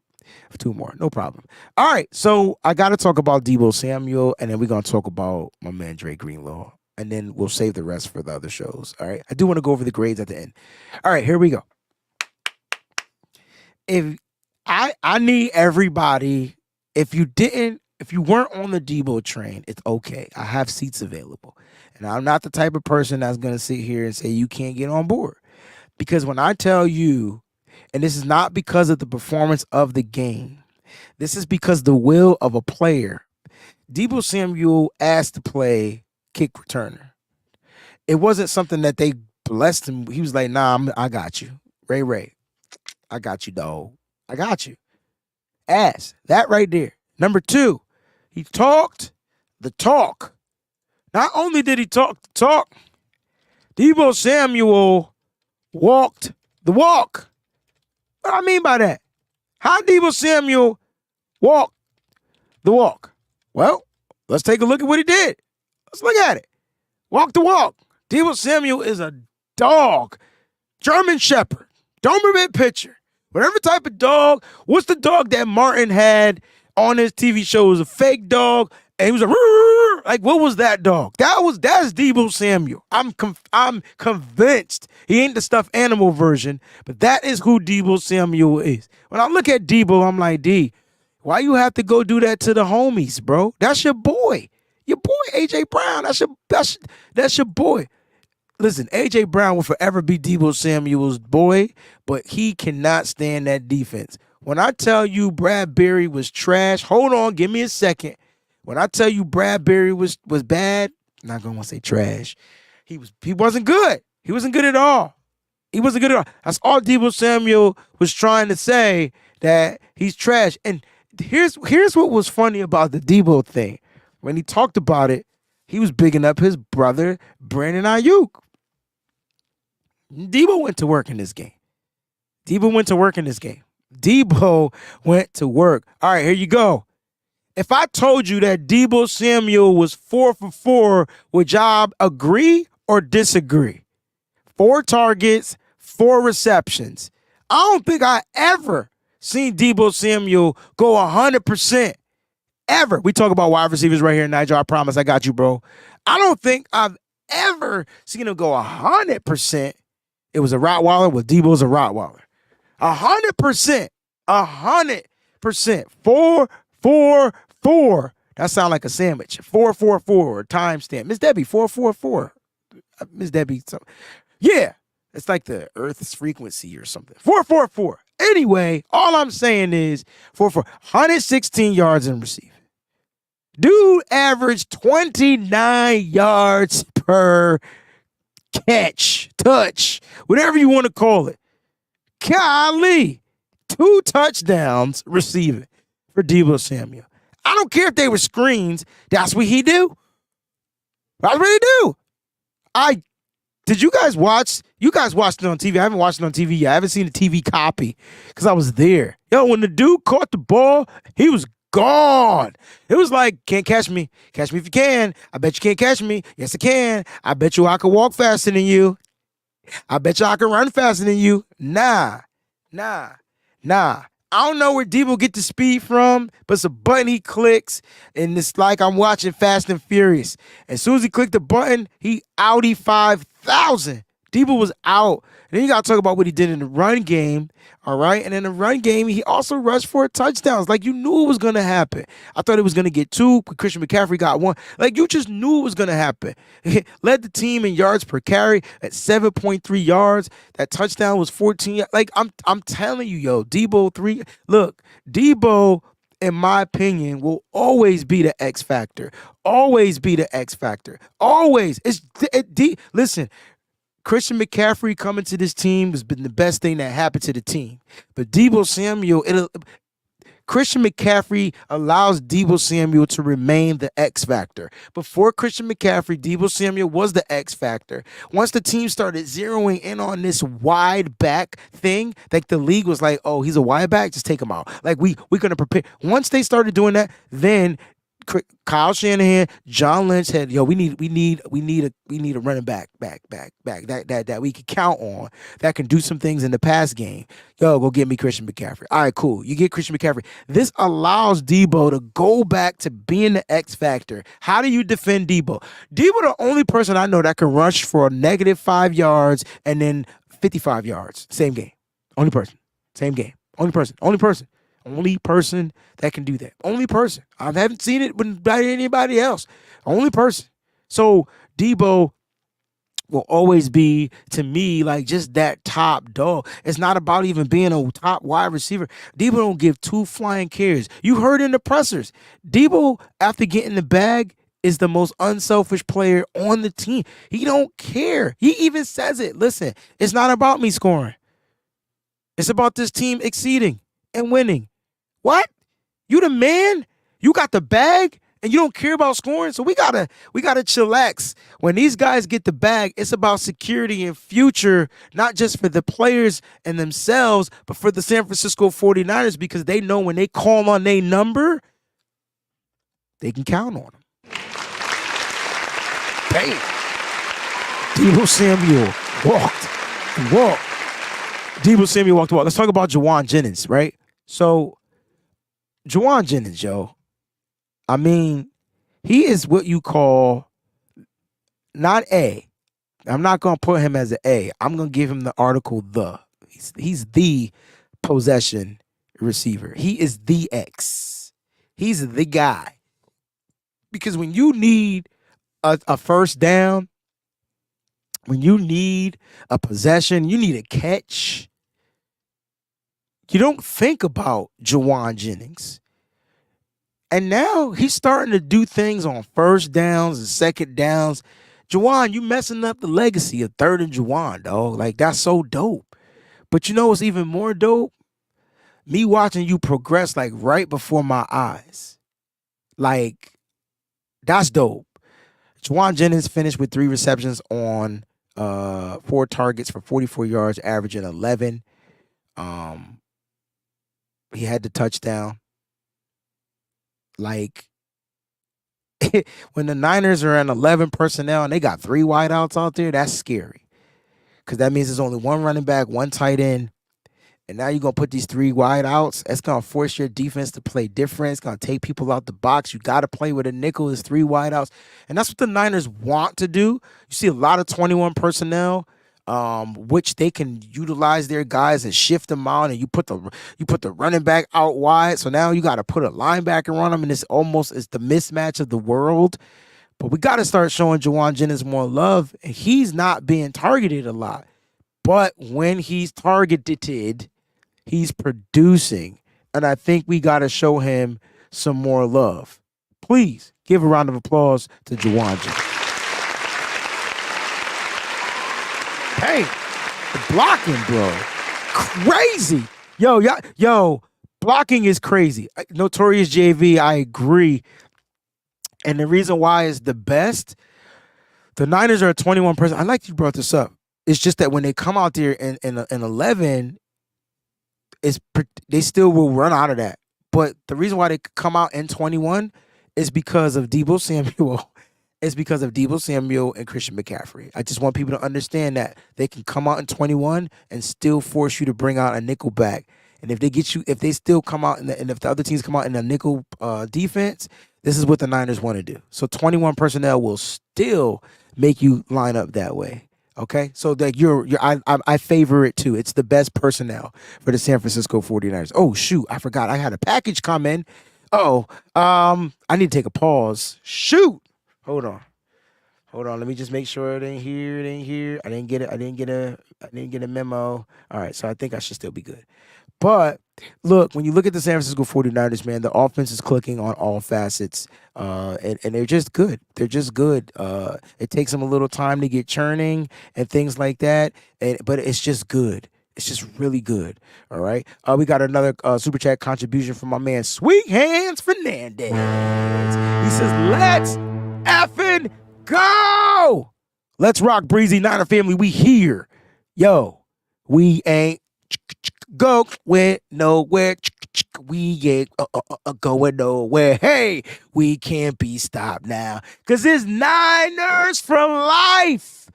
2 more. No problem. All right, so I got to talk about Deebo Samuel, and then we're going to talk about my man Dre Greenlaw. And then we'll save the rest for the other shows. All right. I do want to go over the grades at the end. All right, here we go. If I need everybody, if you weren't on the Deebo train, it's okay. I have seats available. And I'm not the type of person that's gonna sit here and say you can't get on board. Because when I tell you, and this is not because of the performance of the game, this is because the will of a player. Deebo Samuel asked to play kick returner. It wasn't something that they blessed him. He was like, nah, I got you. Ray, I got you, dog. I got you. Ass. That right there. Number 2, he talked the talk. Not only did he talk the talk, Deebo Samuel walked the walk. What do I mean by that? How Deebo Samuel walked the walk? Well, let's take a look at what he did. Let's look at it. Walk the walk. Deebo Samuel is a dog. German Shepherd. Doberman pitcher. Whatever type of dog. What's the dog that Martin had on his TV show? It was a fake dog. And he was like, what was that dog? That's Deebo Samuel. I'm convinced he ain't the stuffed animal version, but that is who Deebo Samuel is. When I look at Deebo, I'm like, D, why you have to go do that to the homies, bro? That's your boy. Your boy, A.J. Brown, that's your boy. Listen, A.J. Brown will forever be Deebo Samuel's boy, but he cannot stand that defense. When I tell you Bradbury was trash, hold on, give me a second. When I tell you Bradbury was bad, I'm not going to say trash. He wasn't good. He wasn't good at all. He wasn't good at all. That's all Deebo Samuel was trying to say, that he's trash. And here's what was funny about the Deebo thing. When he talked about it, he was bigging up his brother, Brandon Ayuk. Deebo went to work in this game. Deebo went to work. All right, here you go. If I told you that Deebo Samuel was 4 for 4, would y'all agree or disagree? 4 targets, 4 receptions. I don't think I ever seen Deebo Samuel go 100%. Ever. We talk about wide receivers right here, Nigel. I promise I got you, bro. I don't think I've ever seen him go 100%. It was a Rottweiler. Well, Deebo's a Rottweiler. 100%. 100%. 4, 4, 4. That sounds like a sandwich. 444 timestamp. Miss Debbie, 444. Miss Debbie. Yeah. It's like the Earth's frequency or something. 444. Anyway, all I'm saying is 116 yards in receiving. Dude averaged 29 yards per catch, touch, whatever you want to call it. Golly, 2 touchdowns receiving for Deebo Samuel. I don't care if they were screens. That's what he do. That's what he do. Did you guys watch? You guys watched it on TV. I haven't watched it on TV yet. I haven't seen the TV copy because I was there. Yo, when the dude caught the ball, he was gone. It was like, can't catch me. Catch me if you can. I bet you can't catch me. Yes, I can. I bet you I can walk faster than you. I bet you I can run faster than you. Nah. I don't know where Deebo get the speed from, but it's a button he clicks, and it's like I'm watching Fast and Furious. As soon as he clicked the button, he Audi 5000 Deebo was out. And then you got to talk about what he did in the run game, all right? And in the run game, he also rushed for touchdowns. Like, you knew it was going to happen. I thought it was going to get two. Christian McCaffrey got one. Like, you just knew it was going to happen. Led the team in yards per carry at 7.3 yards. That touchdown was 14. Like, I'm telling you, yo, Deebo, three. Look, Deebo, in my opinion, will always be the X factor. Always be the X factor. Always. Listen, Christian McCaffrey coming to this team has been the best thing that happened to the team. But Deebo Samuel, Christian McCaffrey allows Deebo Samuel to remain the X factor. Before Christian McCaffrey, Deebo Samuel was the X factor. Once the team started zeroing in on this wide back thing, like the league was like, oh, he's a wide back, just take him out. Like we're gonna prepare. Once they started doing that, then Kyle Shanahan, John Lynch said, "Yo, we need a running back that we can count on that can do some things in the pass game. Yo, go get me Christian McCaffrey. All right, cool. You get Christian McCaffrey. This allows Deebo to go back to being the X factor. How do you defend Deebo? Deebo, the only person I know that can rush for a -5 yards and then 55 yards. Same game. Only person. Same game. Only person. Only person. Only person that can do that. Only person. I haven't seen it by anybody else. Only person. So Deebo will always be, to me, like just that top dog. It's not about even being a top wide receiver. Deebo don't give two flying cares. You heard in the pressers. Deebo, after getting the bag, is the most unselfish player on the team. He don't care. He even says it. Listen, it's not about me scoring. It's about this team exceeding and winning. What? You the man? You got the bag and you don't care about scoring? So we gotta chillax. When these guys get the bag, it's about security and future, not just for the players and themselves, but for the San Francisco 49ers, because they know when they call on their number, they can count on them. Bam. Deebo Samuel walked. Deebo Samuel walked the walk. Let's talk about Jauan Jennings, right? So Jauan Jennings, yo, I mean, he is what you call not A. I'm not going to put him as an A. I'm going to give him the article the. He's the possession receiver. He is the X. He's the guy. Because when you need a first down, when you need a possession, you need a catch, you don't think about Jauan Jennings. And now he's starting to do things on first downs and second downs. Jauan, you messing up the legacy of third and Jauan, dog. Like, that's so dope. But you know what's even more dope? Me watching you progress, like, right before my eyes. Like, that's dope. Jauan Jennings finished with 3 receptions on 4 targets for 44 yards, averaging 11. He had the touchdown. Like, when the Niners are in 11 personnel and they got 3 wideouts out there, that's scary. Because that means there's only 1 running back, 1 tight end. And now you're going to put these 3 wideouts. That's going to force your defense to play different. It's going to take people out the box. You got to play with a nickel. There's 3 wideouts. And that's what the Niners want to do. You see a lot of 21 personnel, which they can utilize their guys and shift them out, and you put the running back out wide. So now you got to put a linebacker on them, and it's the mismatch of the world. But we got to start showing Jauan Jennings more love, and he's not being targeted a lot. But when he's targeted, he's producing, and I think we got to show him some more love. Please give a round of applause to Jauan Jennings. Hey, the blocking, bro. Crazy. Yo, blocking is crazy. Notorious JV, I agree. And the reason why is the best, the Niners are a 21%. I like you brought this up. It's just that when they come out there in 11, they still will run out of that. But the reason why they come out in 21 is because of Deebo Samuel. It's because of Deebo Samuel and Christian McCaffrey. I just want people to understand that they can come out in 21 and still force you to bring out a nickel back. And if they still come out and if the other teams come out in a nickel defense, this is what the Niners want to do. So 21 personnel will still make you line up that way. Okay, so that I favor it too. It's the best personnel for the San Francisco 49ers. Oh shoot, I forgot I had a package come in. Oh, I need to take a pause. Shoot, hold on, hold on. Let me just make sure it ain't here. It ain't here. I didn't get it. I didn't get a memo. All right, so I think I should still be good. But look, when you look at the San Francisco 49ers, man, the offense is clicking on all facets. And they're just good. They're just good. It takes them a little time to get churning and things like that. But it's just good. It's just really good. All right. We got another super chat contribution from my man Sweet Hands Fernandez. He says, "Let's effing go. Let's rock, Breezy Niner family. We here. Yo, we ain't go with nowhere. We ain't going nowhere. Hey, we can't be stopped now. Because it's Niners for life.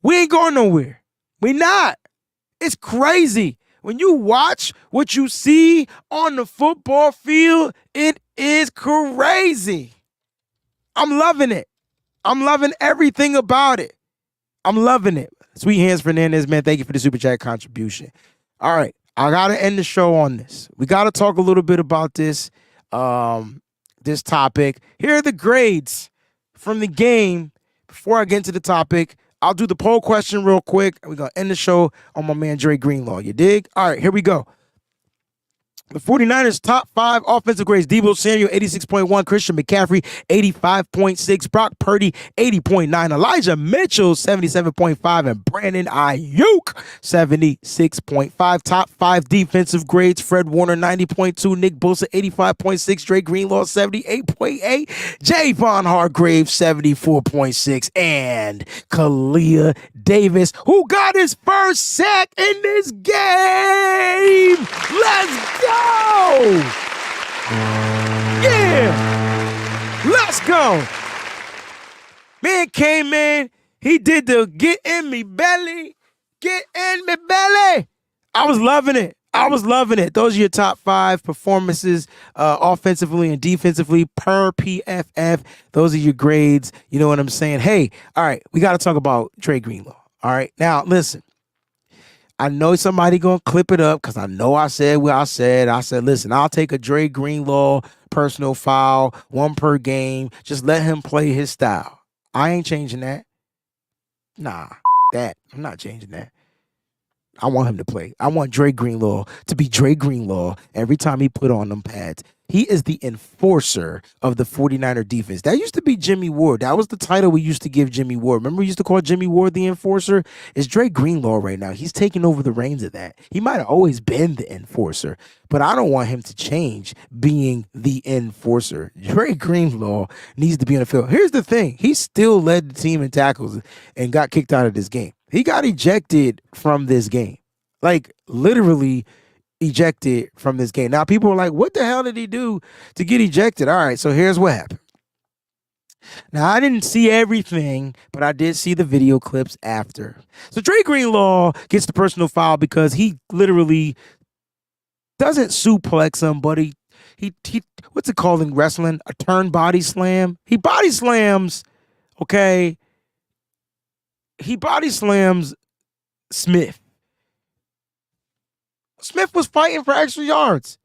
We ain't going nowhere. We not. It's crazy. When you watch what you see on the football field, it is crazy. I'm loving it. I'm loving everything about it. I'm loving it. Sweet Hands Fernandez, man, thank you for the super chat contribution. All right, I gotta end the show on this. We gotta talk a little bit about this, this topic. Here are the grades from the game. Before I get into the topic, I'll do the poll question real quick. We're gonna end the show on my man Dre Greenlaw. You dig? All right, here we go. The 49ers top 5 offensive grades. Deebo Samuel, 86.1. Christian McCaffrey, 85.6. Brock Purdy, 80.9. Elijah Mitchell, 77.5. And Brandon Ayuk, 76.5. Top 5 defensive grades. Fred Warner, 90.2. Nick Bosa, 85.6. Dre Greenlaw, 78.8. Javon Hargrave, 74.6. And Kalia Davis, who got his first sack in this game. Let's go. Yeah. Let's go. Man came in. He did the get in me belly. Get in me belly. I was loving it. I was loving it. Those are your top 5 performances offensively and defensively per PFF. Those are your grades. You know what I'm saying? Hey, all right, we got to talk about Dre Greenlaw. All right, now listen. I know somebody gonna clip it up because I know I said what I said. I said, listen, I'll take a Dre Greenlaw personal foul, 1 per game. Just let him play his style. I ain't changing that. Nah, that. I'm not changing that. I want him to play. I want Dre Greenlaw to be Dre Greenlaw every time he put on them pads. He is the enforcer of the 49er defense. That used to be Jimmy Ward. That was the title we used to give Jimmy Ward. Remember we used to call Jimmy Ward the enforcer? It's Dre Greenlaw right now. He's taking over the reins of that. He might have always been the enforcer, but I don't want him to change being the enforcer. Dre Greenlaw needs to be on the field. Here's the thing. He still led the team in tackles and got kicked out of this game. He got ejected from this game. Like, literally ejected from this game. Now, people are like, what the hell did he do to get ejected? All right, so here's what happened. Now, I didn't see everything, but I did see the video clips after. So Dre Greenlaw gets the personal foul because he literally doesn't suplex him, but he what's it called in wrestling? A turn body slam? He body slams, okay? He body slams Smith. Smith was fighting for extra yards,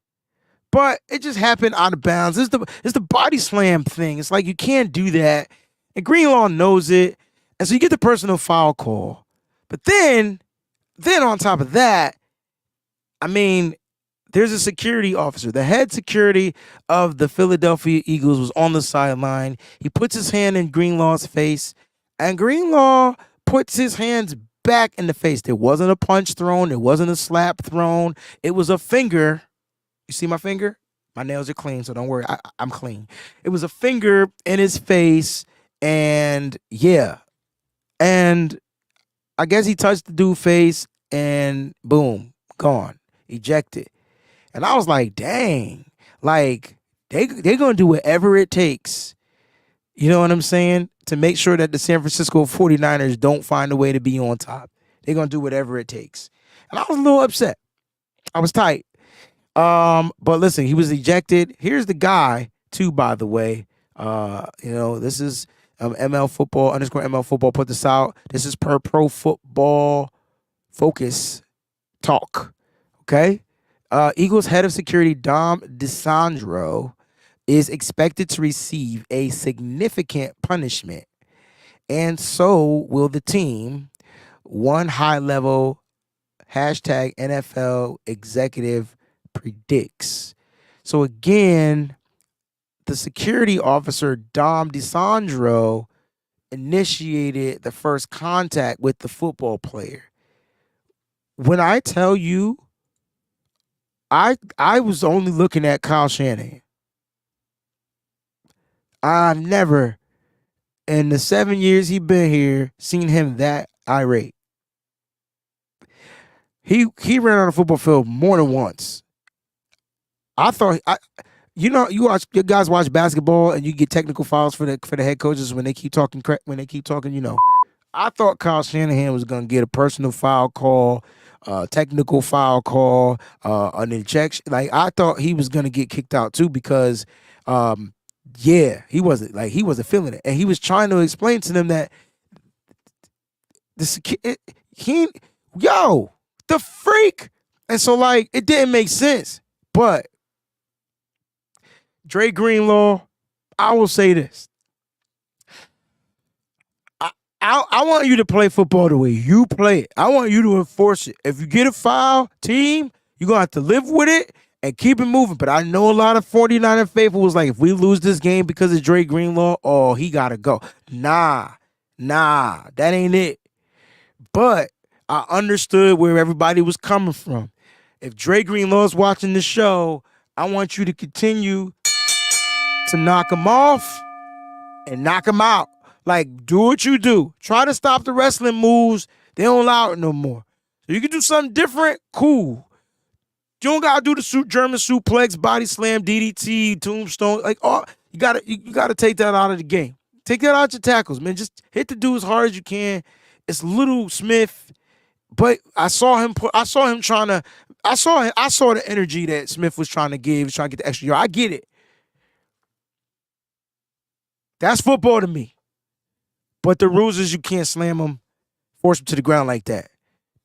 but it just happened out of bounds. It's the body slam thing. It's like you can't do that, and Greenlaw knows it, and so you get the personal foul call. But then on top of that, I mean, there's a security officer. The head security of the Philadelphia Eagles was on the sideline. He puts his hand in Greenlaw's face, and Greenlaw puts his hands back in the face. There wasn't a punch thrown. There wasn't a slap thrown. It was a finger. You see my finger? My nails are clean, so don't worry. I'm clean. It was a finger in his face, and yeah. And I guess he touched the dude's face, and boom, gone. Ejected. And I was like, dang. Like, they're going to do whatever it takes. You know what I'm saying? To make sure that the San Francisco 49ers don't find a way to be on top. They're going to do whatever it takes. And I was a little upset. I was tight. But listen, he was ejected. Here's the guy, too, by the way. This is ML football underscore ML football put this out. This is per Pro Football Focus talk. Okay. Eagles head of security Dom DeSandro is expected to receive a significant punishment, and so will the team. One high-level hashtag NFL executive predicts. So again, the security officer Dom DeSandro initiated the first contact with the football player. When I tell you, I was only looking at Kyle Shanahan. I've never, in the 7 years he been here, seen him that irate. He ran on the football field more than once. I thought you guys watch basketball and you get technical fouls for the head coaches when they keep talking. I thought Kyle Shanahan was gonna get a personal foul call, technical foul call, an ejection. Like I thought he was gonna get kicked out too because, he wasn't feeling it, and he was trying to explain to them that the freak, and so like it didn't make sense, but. Dre Greenlaw, I will say this. I want you to play football the way you play it. I want you to enforce it. If you get a foul, team, you're going to have to live with it and keep it moving. But I know a lot of 49er faithful was like, if we lose this game because of Dre Greenlaw, oh, he got to go. Nah, that ain't it. But I understood where everybody was coming from. If Dre Greenlaw's watching the show, I want you to continue to knock him off and knock him out. Like, do what you do. Try to stop the wrestling moves. They don't allow it no more. So you can do something different, cool. You don't gotta do the German suplex, body slam, DDT, tombstone. Like, you gotta take that out of the game. Take that out your tackles, man. Just hit the dude as hard as you can. It's Little Smith, but I saw the energy that Smith was trying to give, trying to get the extra yard. I get it. That's football to me. But the rules is you can't slam them, force them to the ground like that.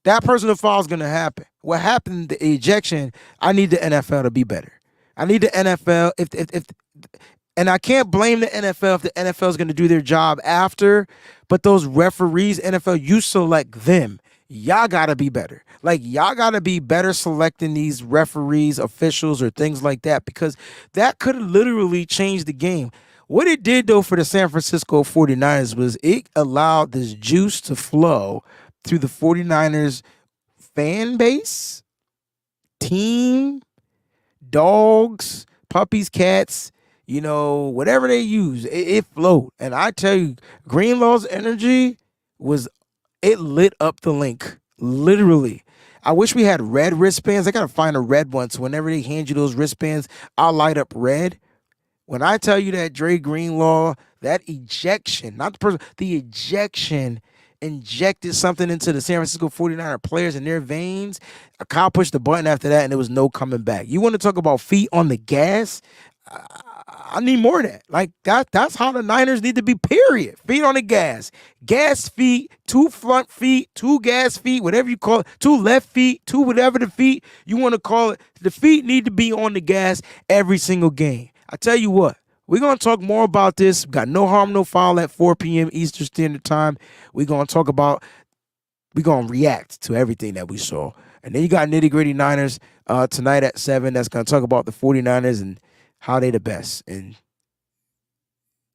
That personal foul is going to happen. What happened, the ejection, I need the NFL to be better. I need the NFL, and I can't blame the NFL if the NFL is going to do their job after, but those referees, NFL, you select them. Y'all got to be better. Like, y'all got to be better selecting these referees, officials, or things like that, because that could have literally changed the game. What it did, though, for the San Francisco 49ers was it allowed this juice to flow through the 49ers fan base, team, dogs, puppies, cats, whatever they use. It flowed. And I tell you, Greenlaw's energy it lit up the link, literally. I wish we had red wristbands. I got to find a red one, so whenever they hand you those wristbands, I'll light up red. When I tell you that Dre Greenlaw, that ejection, not the person, the ejection injected something into the San Francisco 49er players in their veins, Kyle pushed the button after that and there was no coming back. You want to talk about feet on the gas? I need more of that. Like, that's how the Niners need to be, period. Feet on the gas. Gas feet, 2 front feet, 2 gas feet, whatever you call it, 2 left feet, 2 whatever the feet you want to call it. The feet need to be on the gas every single game. I tell you what, we're going to talk more about this. Got No Harm, No Foul at 4 p.m. Eastern Standard Time. We're going to react to everything that we saw. And then you got Nitty Gritty Niners tonight at 7. That's going to talk about the 49ers and how they the best. And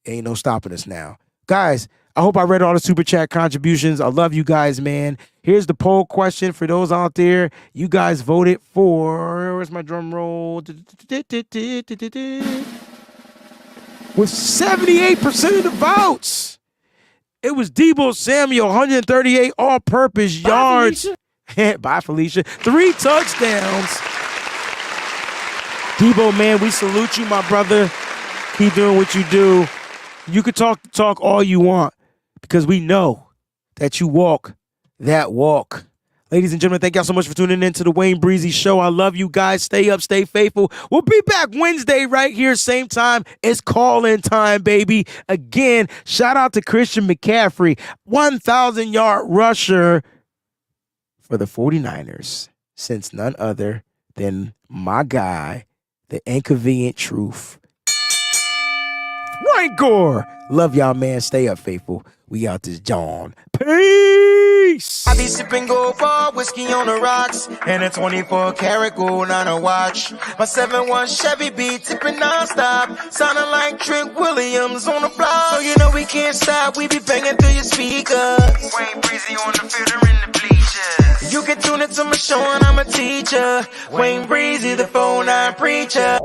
ain't no stopping us now. Guys, I hope I read all the Super Chat contributions. I love you guys, man. Here's the poll question for those out there. You guys voted for, where's my drum roll? With 78% of the votes, it was Deebo Samuel, 138 all-purpose yards. Bye, Felicia. 3 touchdowns. Deebo, man, we salute you, my brother. Keep doing what you do. You could talk all you want because we know that you walk that walk. Ladies and gentlemen, thank y'all so much for tuning in to the WayneBreezie Show. I love you guys. Stay up, stay faithful. We'll be back Wednesday right here, same time. It's call-in time, baby. Again, shout out to Christian McCaffrey, 1,000-yard rusher for the 49ers, since none other than my guy, the inconvenient truth, Ryan Gore. Love y'all, man. Stay up, faithful. We out this John. Peace. I be sipping gold bar, whiskey on the rocks, and a 24-karat gold on a watch. My 7-1 Chevy be tipping non-stop, sounding like Trent Williams on the block. So you know we can't stop, we be banging through your speakers. WayneBreezie on the field or in the bleachers. You can tune into my show and I'm a teacher. WayneBreezie, the 4-9 preacher.